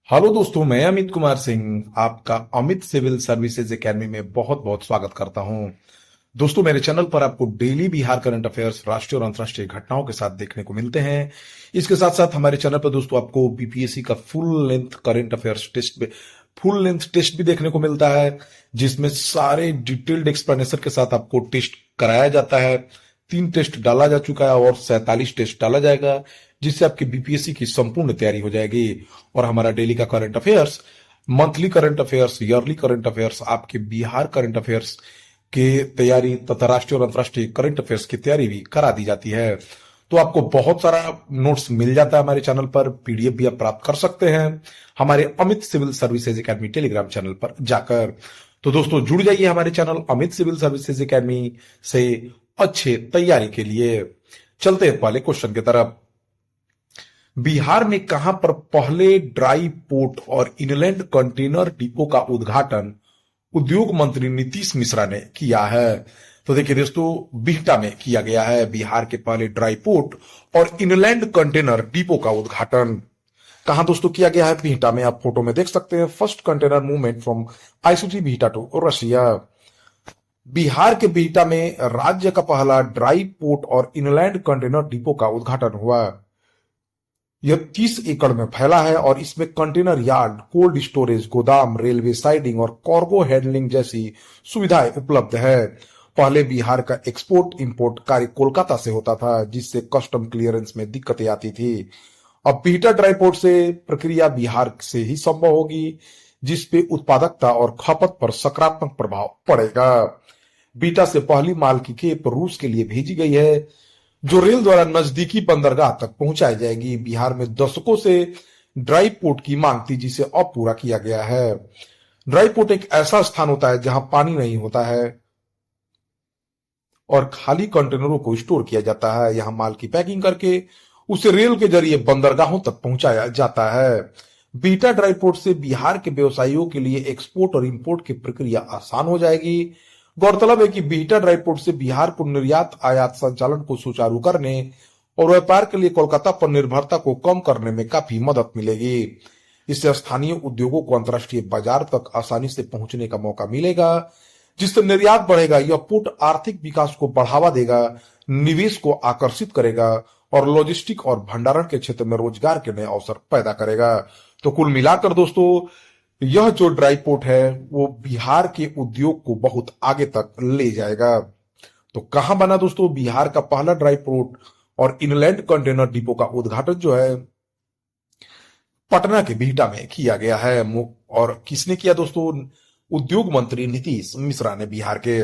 Hello दोस्तों, मैं अमित कुमार सिंह आपका अमित सिविल सर्विसेज एकेडमी में बहुत बहुत स्वागत करता हूं। दोस्तों, मेरे चैनल पर आपको डेली बिहार करंट अफेयर्स, राष्ट्रीय और अंतर्राष्ट्रीय घटनाओं के साथ देखने को मिलते हैं। इसके साथ साथ हमारे चैनल पर दोस्तों आपको बीपीएससी का फुल लेंथ टेस्ट भी देखने को मिलता है, जिसमें सारे डिटेल्ड एक्सप्लेनेशन के साथ आपको टेस्ट कराया जाता है। 3 टेस्ट डाला जा चुका है और 47 टेस्ट डाला जाएगा, जिससे आपकी बीपीएससी की संपूर्ण तैयारी हो जाएगी। और हमारा डेली का current affairs, monthly current affairs, yearly current affairs, आपके बिहार करंट अफेयर्स के तैयारी तथा राष्ट्रीय और अंतर्राष्ट्रीय करंट अफेयर्स की तैयारी भी करा दी जाती है। तो आपको बहुत सारा नोट्स मिल जाता है हमारे चैनल पर। पीडीएफ भी आप प्राप्त कर सकते हैं हमारे Amit civil services academy Telegram channel पर जाकर। तो दोस्तों, जुड़ जाइए हमारे channel Amit civil services academy से अच्छे तैयारी के लिए। चलते हैं पहले क्वेश्चन की तरफ। बिहार में कहां पर पहले ड्राई पोर्ट और इनलैंड कंटेनर डिपो का उद्घाटन उद्योग मंत्री नीतीश मिश्रा ने किया है? तो देखिए दोस्तों, बिहटा में किया गया है बिहार के पहले ड्राई पोर्ट और इनलैंड कंटेनर डिपो का उद्घाटन। कहां दोस्तों किया गया है? बिहटा में। आप फोटो में देख सकते हैं, first container movement from ICT Bihta to Russia. Bihar के बिहटा में राज्य का पहला ड्राई पोर्ट और इनलैंड कंटेनर डिपो का उद्घाटन हुआ। यह 30 एकड़ में फैला है और इसमें कंटेनर यार्ड, कोल्ड स्टोरेज, गोदाम, रेलवे साइडिंग और कार्गो हैंडलिंग जैसी सुविधाएं उपलब्ध है। पहले बिहार का एक्सपोर्ट इंपोर्ट कार्य कोलकाता से होता था, जिससे कस्टम क्लियरेंस में दिक्कतें आती थी। अब बिहटा ड्राई पोर्ट से प्रक्रिया बिहार से ही संभव होगी, जिसपे उत्पादकता और खपत पर सकारात्मक प्रभाव पड़ेगा। बीटा से पहली माल की खेप रूस के लिए भेजी गई है, जो रेल द्वारा नजदीकी बंदरगाह तक पहुंचाई जाएगी। बिहार में दशकों से ड्राई पोर्ट की मांग थी, जिसे अब पूरा किया गया है। ड्राई पोर्ट एक ऐसा स्थान होता है जहां पानी नहीं होता है और खाली कंटेनरों को स्टोर किया जाता है। यहां माल की पैकिंग करके उसे रेल के जरिए बंदरगाहों तक पहुंचाया जाता है। बीटा ड्राई पोर्ट से बिहार के व्यवसायियों के लिए एक्सपोर्ट और इंपोर्ट की प्रक्रिया आसान हो जाएगी। गौरतलब है कि बिहटा ड्राई पोर्ट से बिहार को निर्यात आयात संचालन को सुचारू करने और व्यापार के लिए कोलकाता पर निर्भरता को कम करने में काफी मदद मिलेगी। इससे स्थानीय उद्योगों को अंतर्राष्ट्रीय बाजार तक आसानी से पहुंचने का मौका मिलेगा, जिससे निर्यात बढ़ेगा। यह पोर्ट आर्थिक विकास को बढ़ावा देगा, निवेश को आकर्षित करेगा और लॉजिस्टिक और भंडारण के क्षेत्र में रोजगार के नए अवसर पैदा करेगा। तो कुल मिलाकर दोस्तों, यह जो ड्राई पोर्ट है वो बिहार के उद्योग को बहुत आगे तक ले जाएगा। तो कहां बना दोस्तों बिहार का पहला ड्राई पोर्ट और इनलैंड कंटेनर डिपो का उद्घाटन जो है पटना के बिहटा में किया गया है। और किसने किया दोस्तों? उद्योग मंत्री नीतीश मिश्रा ने बिहार के।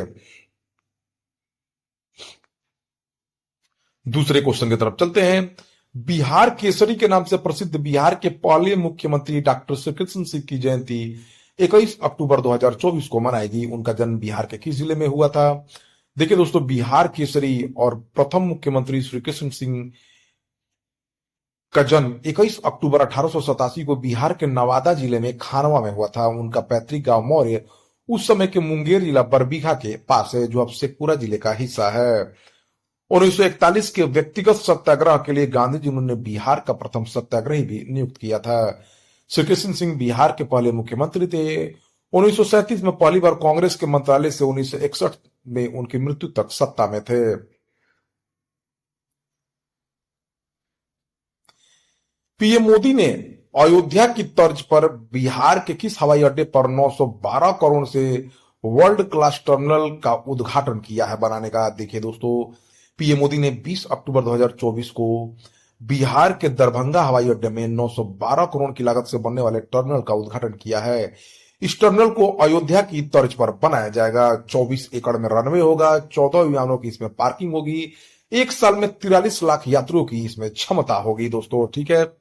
दूसरे क्वेश्चन की तरफ चलते हैं। बिहार केसरी के नाम से प्रसिद्ध बिहार के पहले मुख्यमंत्री डॉक्टर श्रीकृष्ण सिंह की जयंती 21 अक्टूबर 2024 को मनाएगी। उनका जन्म बिहार के किस जिले में हुआ था? देखिए दोस्तों, बिहार केसरी और प्रथम मुख्यमंत्री श्रीकृष्ण सिंह का जन्म 21 अक्टूबर 1887 को बिहार के नवादा जिले में खानवा में हुआ था। उनका पैतृक गांव मौर्य उस समय के मुंगेर जिला बरबीघा के पास है, जो अब शेखपुरा जिले का हिस्सा है। 1941 के व्यक्तिगत सत्याग्रह के लिए गांधी जी ने बिहार का प्रथम सत्याग्रही भी नियुक्त किया था। श्रीकृष्ण सिंह बिहार के पहले मुख्यमंत्री थे। 1937 में पहली बार कांग्रेस के मंत्रालय से 1961 में उनकी मृत्यु तक सत्ता में थे। पीएम मोदी ने अयोध्या की तर्ज पर बिहार के किस हवाई अड्डे पर 912 करोड़ से वर्ल्ड क्लास टर्मिनल का उद्घाटन किया है बनाने का? देखिए दोस्तों, पीएम मोदी ने 20 अक्टूबर 2024 को बिहार के दरभंगा हवाई अड्डे में 912 करोड़ की लागत से बनने वाले टर्मिनल का उद्घाटन किया है। इस टर्मिनल को अयोध्या की तर्ज पर बनाया जाएगा। 24 एकड़ में रनवे होगा, 14 विमानों की इसमें पार्किंग होगी, एक साल में 43 लाख यात्रियों की इसमें क्षमता होगी दोस्तों। ठीक है,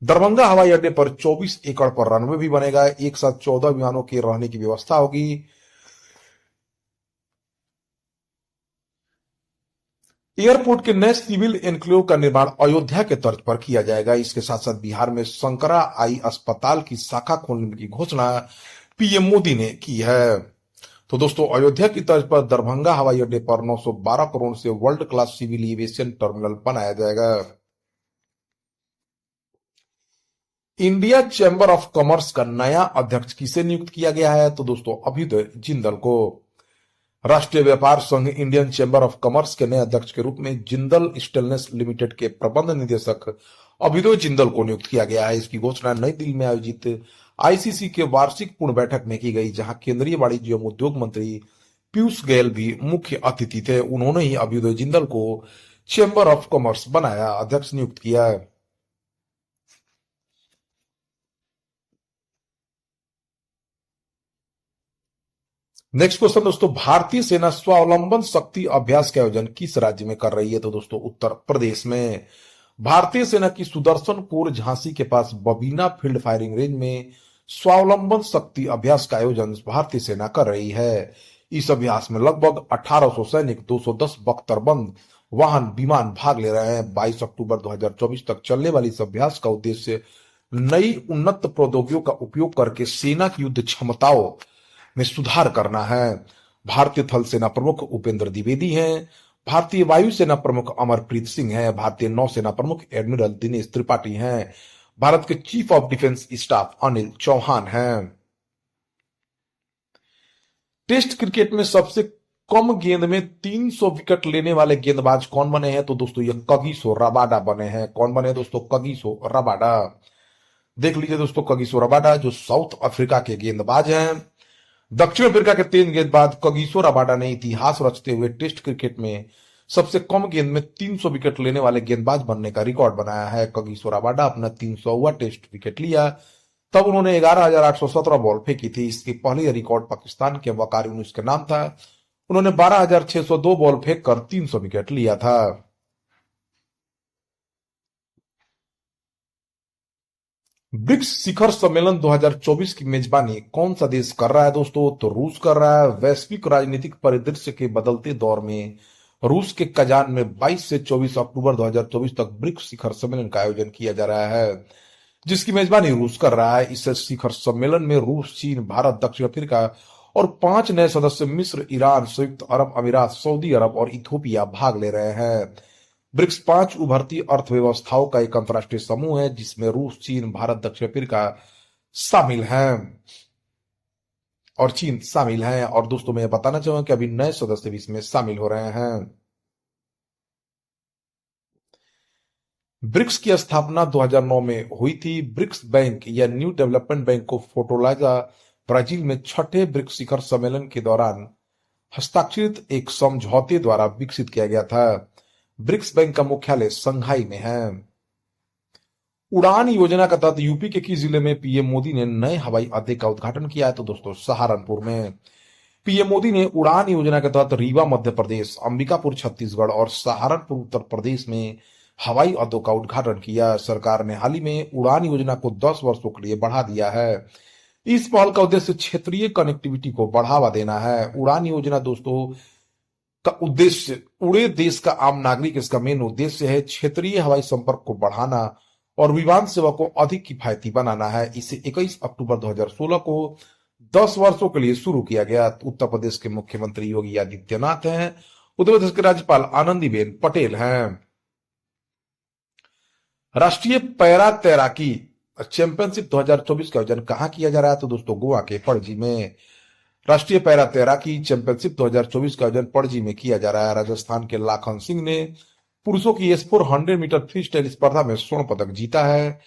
दरभंगा हवाई अड्डे पर 24 एकड़ पर रनवे भी बनेगा, एक साथ 14 विमानों के रहने की व्यवस्था होगी। एयरपोर्ट के नए सिविल एनक्लेव का निर्माण अयोध्या के तर्ज पर किया जाएगा। इसके साथ साथ बिहार में शंकरा आई अस्पताल की शाखा खोलने की घोषणा पीएम मोदी ने की है। तो दोस्तों, अयोध्या की तर्ज पर दरभंगा हवाई अड्डे पर 912 करोड़ से world class civil aviation terminal बनाया जाएगा। इंडिया चैम्बर ऑफ कॉमर्स का नया अध्यक्ष किसे नियुक्त किया गया है? तो दोस्तों अभ्युदय जिंदल को। राष्ट्रीय व्यापार संघ इंडियन चैम्बर ऑफ कॉमर्स के नए अध्यक्ष के रूप में जिंदल स्टेनलेस लिमिटेड के प्रबंध निदेशक अभ्युदय जिंदल को नियुक्त किया गया है। इसकी घोषणा नई दिल्ली में आयोजित आईसीसी के वार्षिक पूर्ण बैठक में की गई, जहां केंद्रीय वाणिज्य एवं उद्योग मंत्री पीयूष गोयल भी मुख्य अतिथि थे। उन्होंने ही अभ्युदय जिंदल को चैम्बर ऑफ कॉमर्स बनाया, अध्यक्ष नियुक्त किया। नेक्स्ट क्वेश्चन दोस्तों, भारतीय सेना स्वावलंबन शक्ति अभ्यास का आयोजन किस राज्य में कर रही है? तो दोस्तों उत्तर प्रदेश में। भारतीय सेना की सुदर्शन कोर झांसी के पास बबीना फील्ड फायरिंग रेंज में स्वावलंबन शक्ति अभ्यास का आयोजन भारतीय सेना कर रही है। इस अभ्यास में लगभग 1800 सैनिक, 210 बख्तरबंद वाहन, विमान भाग ले रहे हैं। 22 अक्टूबर 2024 तक चलने वाली इस अभ्यास का उद्देश्य नई उन्नत प्रौद्योगिकियों का उपयोग करके सेना की युद्ध क्षमताओं में सुधार करना है। भारतीय थल सेना प्रमुख उपेंद्र द्विवेदी हैं। भारतीय वायुसेना प्रमुख अमरप्रीत सिंह हैं। भारतीय नौसेना प्रमुख एडमिरल दिनेश त्रिपाठी हैं। भारत के chief of defence staff Anil Chauhan हैं। टेस्ट क्रिकेट में सबसे कम गेंद में 300 विकेट लेने वाले गेंदबाज कौन बने हैं? तो दोस्तों ये कगिसो रबाडा बने हैं। कौन बने दोस्तों? Kagiso Rabada. देख लीजिए दोस्तों, कगिसो रबाडा जो साउथ अफ्रीका के गेंदबाज हैं। दक्षिण अफ्रीका के तेज गेंदबाज कगिसो रबाडा ने इतिहास रचते हुए टेस्ट क्रिकेट में सबसे कम गेंद में 300 विकेट लेने वाले गेंदबाज बनने का रिकॉर्ड बनाया है। कगिसो रबाडा अपना 300वां टेस्ट विकेट लिया, तब उन्होंने 11,817 बॉल फेंकी थी। इसके पहले रिकॉर्ड पाकिस्तान के वकार यूनुस के नाम था। उन्होंने 12,602 बॉल फेंककर 300 विकेट लिया था। ब्रिक्स शिखर सम्मेलन 2024 की मेजबानी कौन सा देश कर रहा है दोस्तों? तो रूस कर रहा है। वैश्विक राजनीतिक परिदृश्य के बदलते दौर में रूस के कजान में 22 से 24 अक्टूबर 2024 तक ब्रिक्स शिखर सम्मेलन का आयोजन किया जा रहा है, जिसकी मेजबानी रूस कर रहा है। इस शिखर सम्मेलन में रूस, चीन, भारत, दक्षिण अफ्रीका और 5 नए सदस्य मिस्र, ईरान, संयुक्त अरब अमीरात, सऊदी अरब और इथोपिया भाग ले रहे हैं। ब्रिक्स 5 उभरती अर्थव्यवस्थाओं का एक अंतर्राष्ट्रीय समूह है, जिसमें रूस, चीन, भारत, दक्षिण अफ्रीका शामिल हैं और चीन शामिल हैं। और दोस्तों मैं बताना चाहूंगा कि अभी नए सदस्य भी इसमें शामिल हो रहे हैं। ब्रिक्स की स्थापना 2009 में हुई थी। ब्रिक्स बैंक या न्यू डेवलपमेंट बैंक को फोर्टालेजा ब्राजील में छठे ब्रिक्स शिखर सम्मेलन के दौरान हस्ताक्षरित एक समझौते द्वारा विकसित किया गया था। ब्रिक्स बैंक का मुख्यालय संघाई में है। उड़ान योजना के तहत यूपी के किस जिले में पीएम मोदी ने नए हवाई अड्डे का उद्घाटन किया है? तो दोस्तों सहारनपुर में। पीएम मोदी ने उड़ान योजना के तहत रीवा मध्य प्रदेश, अंबिकापुर छत्तीसगढ़ और सहारनपुर उत्तर प्रदेश में हवाई अड्डों का उद्घाटन किया। सरकार ने हाल ही में उड़ान योजना को 10 वर्षों के लिए बढ़ा दिया है। इस पहल का उद्देश्य क्षेत्रीय कनेक्टिविटी को बढ़ावा देना है। उड़ान योजना दोस्तों का उद्देश्य उड़े देश का आम नागरिक, इसका मेन उद्देश्य है क्षेत्रीय हवाई संपर्क को बढ़ाना और विमान सेवा को अधिक किफायती बनाना है। इसे 21 अक्टूबर 2016 को 10 वर्षों के लिए शुरू किया गया। उत्तर प्रदेश के मुख्यमंत्री योगी आदित्यनाथ हैं। उत्तर प्रदेश के राज्यपाल आनंदीबेन पटेल हैं। राष्ट्रीय पैरा तैराकी चैंपियनशिप 2024 का आयोजन कहां किया जा रहा है? तो दोस्तों गोवा के पणजी में। राष्ट्रीय पैरा तैराकी चैंपियनशिप 2024 का आयोजन पणजी में किया जा रहा है। राजस्थान के लाखन सिंह ने पुरुषों की S400 मीटर फ्री स्टाइल स्पर्धा में स्वर्ण पदक जीता है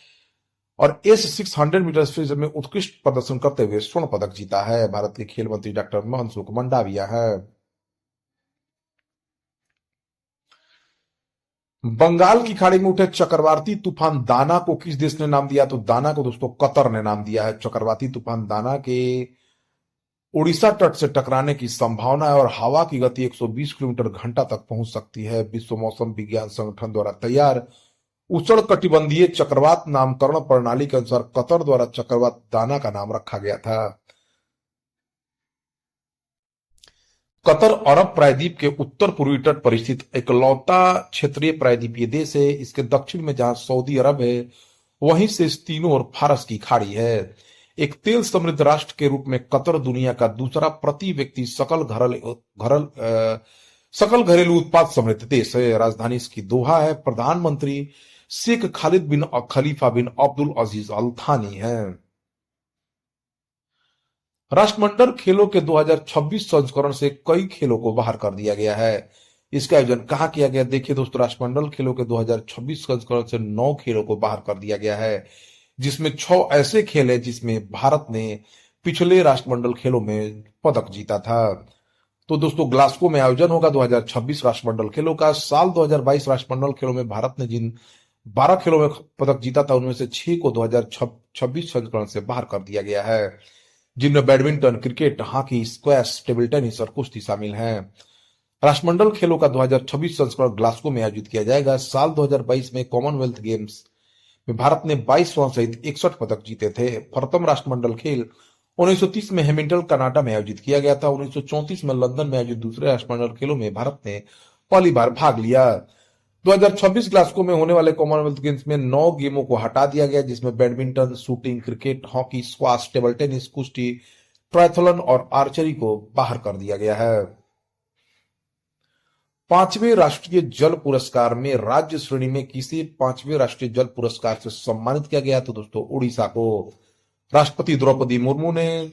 और S600 मीटर फ्री स्टाइल में उत्कृष्ट प्रदर्शन करते हुए स्वर्ण पदक जीता है। भारत के खेल मंत्री डॉक्टर मनसुख मंडाविया है। बंगाल की खाड़ी में उठे चक्रवाती तूफान दाना को किस देश ने नाम दिया? तो दाना को दोस्तों कतर ने नाम दिया है। चक्रवाती तूफान दाना के उड़ीसा तट से टकराने की संभावना है और हवा की गति 120 किलोमीटर घंटा तक पहुंच सकती है। विश्व मौसम विज्ञान संगठन द्वारा तैयार उष्ण कटिबंधीय चक्रवात नामकरण प्रणाली के अनुसार कतर द्वारा चक्रवात दाना का नाम रखा गया था। कतर अरब प्रायद्वीप के उत्तर पूर्वी तट पर स्थित इकलौता क्षेत्रीय प्रायद्वीपीय देश है। इसके दक्षिण में जहां सऊदी अरब है, वहीं से इस तीनों ओर फारस की खाड़ी है। एक तेल समृद्ध राष्ट्र के रूप में कतर दुनिया का दूसरा प्रति व्यक्ति सकल घरेलू उत्पाद समृद्ध देश है। राजधानी इसकी दोहा है। प्रधानमंत्री शेख खालिद बिन खलीफा बिन अब्दुल अजीज अल थानी हैं। राष्ट्रमंडल खेलों के 2026 संस्करण से कई खेलों को बाहर कर दिया गया है। इसका आयोजन कहाँ किया गया? देखिए दोस्तों, राष्ट्रमंडल खेलों के 2026 संस्करण से 9 खेलों को बाहर कर दिया गया है, जिसमें 6 ऐसे खेल हैं जिसमें भारत ने पिछले राष्ट्रमंडल खेलों में पदक जीता था। तो दोस्तों, ग्लासगो में आयोजन होगा 2026 राष्ट्रमंडल खेलों का। साल 2022 राष्ट्रमंडल खेलों में भारत ने जिन 12 खेलों में पदक जीता था, उनमें से 6 को 2026 संस्करण से बाहर कर दिया गया है, जिनमें badminton, cricket, hockey, squash, table tennis और कुश्ती शामिल हैं। राष्ट्रमंडल खेलों का 2026 संस्करण ग्लासगो में आयोजित किया जाएगा। साल 2022 में कॉमनवेल्थ गेम्स में भारत ने 22 स्वर्ण सहित 61 पदक जीते थे। प्रथम राष्ट्रमंडल खेल 1930 में हैमिल्टन, कनाडा में आयोजित किया गया था। 1934 में लंदन में आयोजित दूसरे राष्ट्रमंडल खेलों में भारत ने पहली बार भाग लिया। 2026 ग्लासगो में होने वाले कॉमनवेल्थ गेम्स में 9 गेमों को हटा दिया गया, जिसमें badminton, shooting, cricket, hockey, squash, table tennis, कुश्ती, ट्रायथलॉन और आर्चरी को बाहर कर दिया गया है। 5वें राष्ट्रीय जल पुरस्कार में राज्य श्रेणी में किसी 5वें राष्ट्रीय जल पुरस्कार से सम्मानित किया गया? तो दोस्तों, उड़ीसा को राष्ट्रपति द्रौपदी मुर्मू ने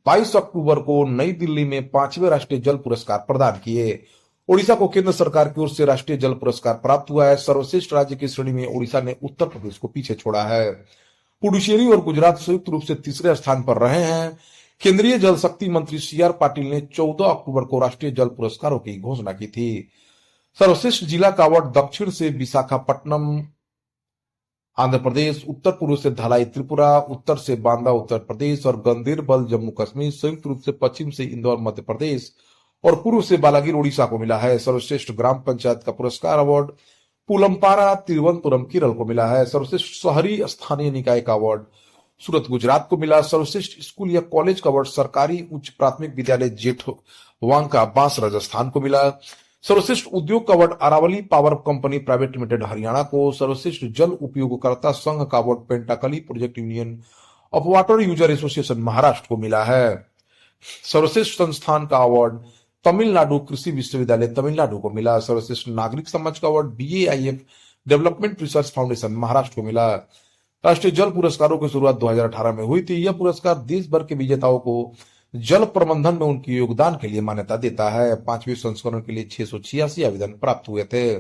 22 अक्टूबर को नई दिल्ली में 5वें राष्ट्रीय जल पुरस्कार प्रदान किए। उड़ीसा को केंद्र सरकार की ओर से राष्ट्रीय जल पुरस्कार प्राप्त हुआ है। सर्वश्रेष्ठ राज्य की श्रेणी में उड़ीसा ने उत्तर प्रदेश को पीछे छोड़ा है। पुडुचेरी और गुजरात संयुक्त रूप से तीसरे स्थान पर रहे हैं। केंद्रीय जल शक्ति मंत्री CR पाटिल ने 14 अक्टूबर को राष्ट्रीय जल पुरस्कारों की घोषणा की थी। सर्वश्रेष्ठ जिला का अवार्ड दक्षिण से विशाखापट्टनम आंध्र प्रदेश, उत्तर पूर्व से धलाई त्रिपुरा, उत्तर से बांदा उत्तर प्रदेश और गंदेरबल जम्मू कश्मीर, संयुक्त रूप से पश्चिम से इंदौर मध्य प्रदेश और पूर्व से बालागिर उड़ीसा को मिला है। सर्वश्रेष्ठ ग्राम पंचायत का पुरस्कार अवार्ड पुलमपारा तिरुवनंतपुरम केरल को मिला है। सर्वश्रेष्ठ शहरी स्थानीय निकाय का अवार्ड सूरत गुजरात को मिला। सर्वश्रेष्ठ स्कूल या कॉलेज का अवार्ड सरकारी उच्च प्राथमिक विद्यालय जेठवांका बांस राजस्थान को मिला। सर्वश्रेष्ठ उद्योग का award Aravali power company private limited Haryana को। सर्वश्रेष्ठ जल उपयोगकर्ता संघ का award Pentakali project union of water user association Maharashtra को मिला है। सर्वश्रेष्ठ संस्थान का अवार्ड तमिलनाडु कृषि विश्वविद्यालय तमिलनाडु को मिला। सर्वश्रेष्ठ नागरिक समाज का award BAIF development research foundation Maharashtra को मिला। राष्ट्रीय जल पुरस्कारों की शुरुआत 2018 में हुई थी। यह पुरस्कार देश भर के विजेताओं को जल प्रबंधन में उनके योगदान के लिए मान्यता देता है। 5वें संस्करण के लिए 686 आवेदन प्राप्त हुए थे।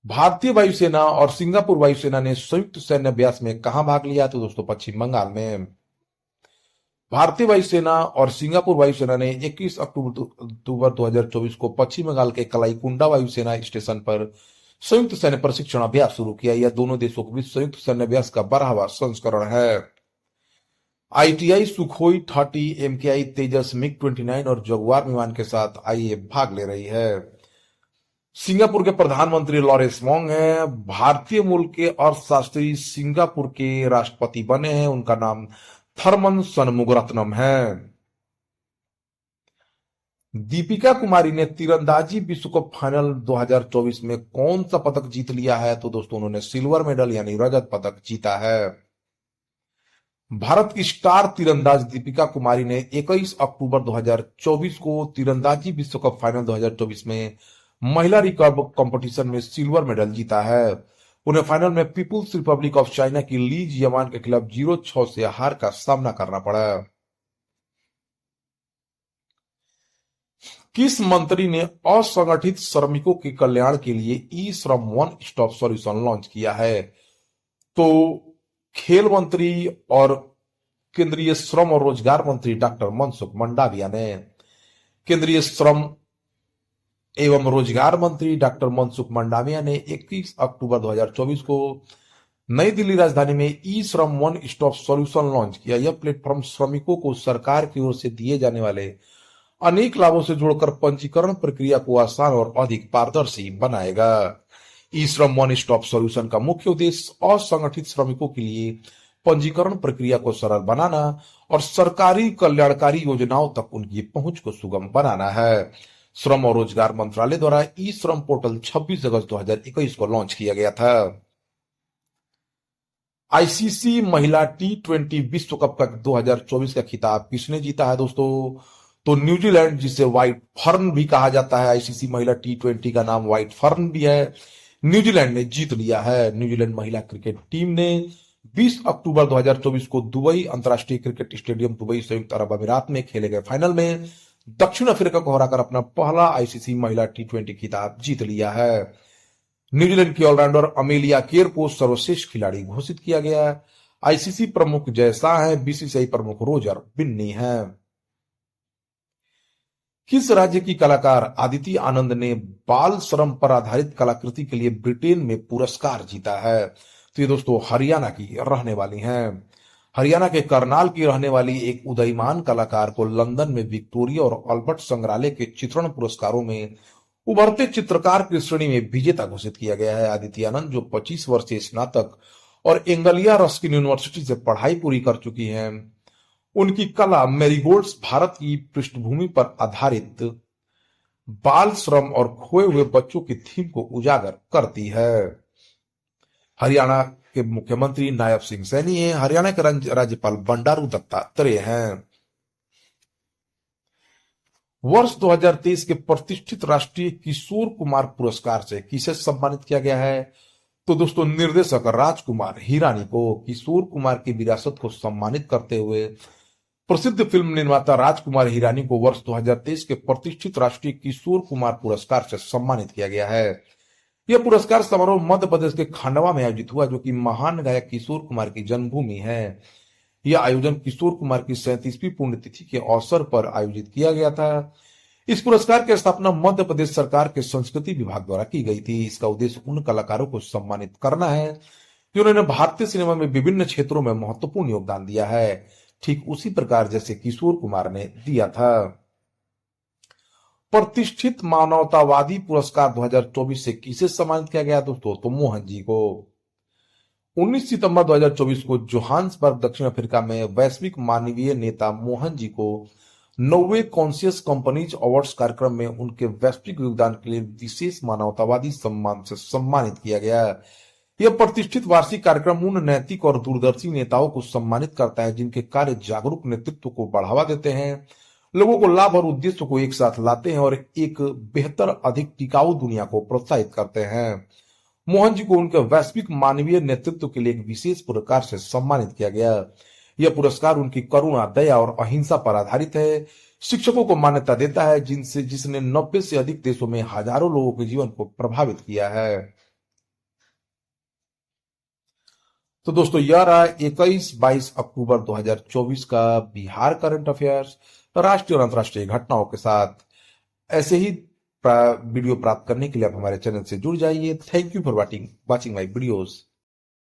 भारतीय वायुसेना और सिंगापुर वायुसेना ने संयुक्त सैन्य अभ्यास में कहां भाग लिया? तो दोस्तों, पश्चिम बंगाल में। भारतीय वायुसेना और सिंगापुर वायुसेना ने 21 अक्टूबर 2024 को पश्चिम बंगाल के कलाईकुंडा वायुसेना स्टेशन पर संयुक्त सैन्य प्रशिक्षण अभ्यास शुरू किया। यह दोनों देशों के बीच संयुक्त सैन्य अभ्यास का 12वां संस्करण है। ITI सुखोई 30, MKI तेजस, MiG-29 और जगुआर विमान के साथ IAF भाग ले रही है। सिंगापुर के प्रधानमंत्री लॉरेंस वोंग हैं। भारतीय मूल के अर्थशास्त्री सिंगापुर के राष्ट्रपति बने हैं। उनका नाम थरमन सनमुगरत्नम है। दीपिका कुमारी ने तीरंदाजी विश्व कप फाइनल 2024 में कौन सा पदक जीत लिया है? तो दोस्तों, उन्होंने सिल्वर मेडल यानी रजत पदक जीता है। भारत की स्टार तीरंदाज दीपिका कुमारी ने 21 अक्टूबर 2024 को तीरंदाजी विश्व कप फाइनल 2024 में महिला रिकर्व कंपटीशन में सिल्वर मेडल जीता है। उन्हें फाइनल में पीपुल्स रिपब्लिक ऑफ चाइना की ली जियामान के खिलाफ 0-6 से हार का सामना करना पड़ा। किस मंत्री ने असंगठित श्रमिकों के कल्याण के लिए ई श्रम वन स्टॉप सॉल्यूशन लॉन्च किया है? तो खेल मंत्री और केंद्रीय श्रम और रोजगार मंत्री डॉक्टर मनसुख मंडाविया ने। केंद्रीय श्रम एवं रोजगार मंत्री डॉक्टर मनसुख मंडाविया ने 21 अक्टूबर 2024 को नई दिल्ली राजधानी में ई श्रम वन स्टॉप सॉल्यूशन लॉन्च किया। यह प्लेटफॉर्म श्रमिकों को सरकार की ओर से दिए जाने वाले अनेक लाभों से जोड़कर पंजीकरण प्रक्रिया को आसान और अधिक पारदर्शी बनाएगा। ई श्रम वन स्टॉप सॉल्यूशन का मुख्य उद्देश्य असंगठित श्रमिकों के लिए पंजीकरण प्रक्रिया को सरल बनाना और सरकारी कल्याणकारी योजनाओं तक उनकी पहुंच को सुगम बनाना है। श्रम और रोजगार मंत्रालय द्वारा ई श्रम पोर्टल 26 अगस्त 2021 को लॉन्च किया गया था। ICC महिला T20 विश्व कप का 2024 का खिताब किसने जीता है? दोस्तों, तो न्यूजीलैंड, जिसे व्हाइट फर्न भी कहा जाता है, आईसीसी महिला T20 का नाम व्हाइट फर्न भी है, न्यूजीलैंड ने जीत लिया है। न्यूजीलैंड महिला क्रिकेट टीम ने 20 अक्टूबर 2024 को दुबई अंतर्राष्ट्रीय क्रिकेट स्टेडियम दुबई संयुक्त अरब अमीरात में खेले गए फाइनल में दक्षिण अफ्रीका को हराकर अपना पहला आईसीसी महिला T20 खिताब जीत लिया है। न्यूजीलैंड की ऑलराउंडर अमेलिया केर को सर्वश्रेष्ठ खिलाड़ी घोषित किया गया। आईसीसी प्रमुख जय शाह हैं, बीसीसीआई प्रमुख रोजर बिन्नी हैं। किस राज्य की कलाकार अदिति आनंद ने बाल श्रम पर आधारित कलाकृति के लिए ब्रिटेन में पुरस्कार जीता है? तो ये दोस्तों हरियाणा की रहने वाली हैं। हरियाणा के करनाल की रहने वाली एक उदयमान कलाकार को लंदन में विक्टोरिया और अल्बर्ट संग्रहालय के चित्रण पुरस्कारों में उभरते चित्रकार की श्रेणी में विजेता घोषित किया गया है। अदिति आनंद, जो 25 वर्षीय स्नातक और एंगलिया रस्किन यूनिवर्सिटी से पढ़ाई पूरी कर चुकी हैं, उनकी कला मैरीगोल्ड्स भारत की पृष्ठभूमि पर आधारित बाल श्रम और खोए हुए बच्चों की थीम को उजागर करती है। हरियाणा के मुख्यमंत्री नायब सिंह सैनी हैं। हरियाणा के राज्यपाल बंडारू दत्तात्रेय हैं। वर्ष 2023 के प्रतिष्ठित राष्ट्रीय किशोर कुमार पुरस्कार से किसे सम्मानित किया गया है? तो दोस्तों निर्देशक राजकुमार हिरानी को किशोर कुमार की विरासत को सम्मानित करते हुए प्रसिद्ध फिल्म निर्माता राजकुमार हिरानी को वर्ष 2023 के प्रतिष्ठित राष्ट्रीय किशोर कुमार पुरस्कार से सम्मानित किया गया है। यह पुरस्कार समारोह मध्य प्रदेश के खंडवा में आयोजित हुआ, जो कि महान गायक किशोर कुमार की जन्मभूमि है। यह आयोजन किशोर कुमार की 37वीं पुण्यतिथि के अवसर पर आयोजित किया गया था। इस पुरस्कार की स्थापना मध्य प्रदेश सरकार के संस्कृति विभाग द्वारा की गई थी। इसका उद्देश्य उन कलाकारों को सम्मानित करना है जिन्होंने भारतीय सिनेमा में विभिन्न क्षेत्रों में महत्वपूर्ण योगदान दिया है, ठीक उसी प्रकार जैसे किशोर कुमार ने दिया था। प्रतिष्ठित मानवतावादी पुरस्कार 2024 से किसे सम्मानित किया गया दोस्तों? तो मोहन जी को। 19 सितंबर 2024 को जोहान्सबर्ग दक्षिण अफ्रीका में वैश्विक मानवीय नेता मोहन जी को 90वें कॉन्शियस कंपनीज अवार्ड्स कार्यक्रम में उनके वैश्विक योगदान के लिए विशेष मानवतावादी सम्मान से सम्मानित किया गया। यह प्रतिष्ठित वार्षिक कार्यक्रम उन नैतिक और दूरदर्शी नेताओं को सम्मानित करता है जिनके कार्य जागरूक नेतृत्व को बढ़ावा देते हैं, लोगों को लाभ और उद्देश्य को एक साथ लाते हैं और एक बेहतर, अधिक टिकाऊ दुनिया को प्रोत्साहित करते हैं। मोहन जी को उनके वैश्विक मानवीय नेतृत्व के लिए एक विशेष पुरस्कार से सम्मानित किया गया। यह पुरस्कार उनकी करुणा, दया और अहिंसा पर आधारित है। शिक्षकों को मान्यता देता है जिसने 90 से अधिक देशों में हजारों लोगों के जीवन को प्रभावित किया है। तो दोस्तों यह रहा 21-22 अक्टूबर 2024 का बिहार करंट अफेयर्स, राष्ट्रीय और अंतर्राष्ट्रीय घटनाओं के साथ। ऐसे ही वीडियो प्राप्त करने के लिए आप हमारे चैनल से जुड़ जाइए। Thank you for watching my videos.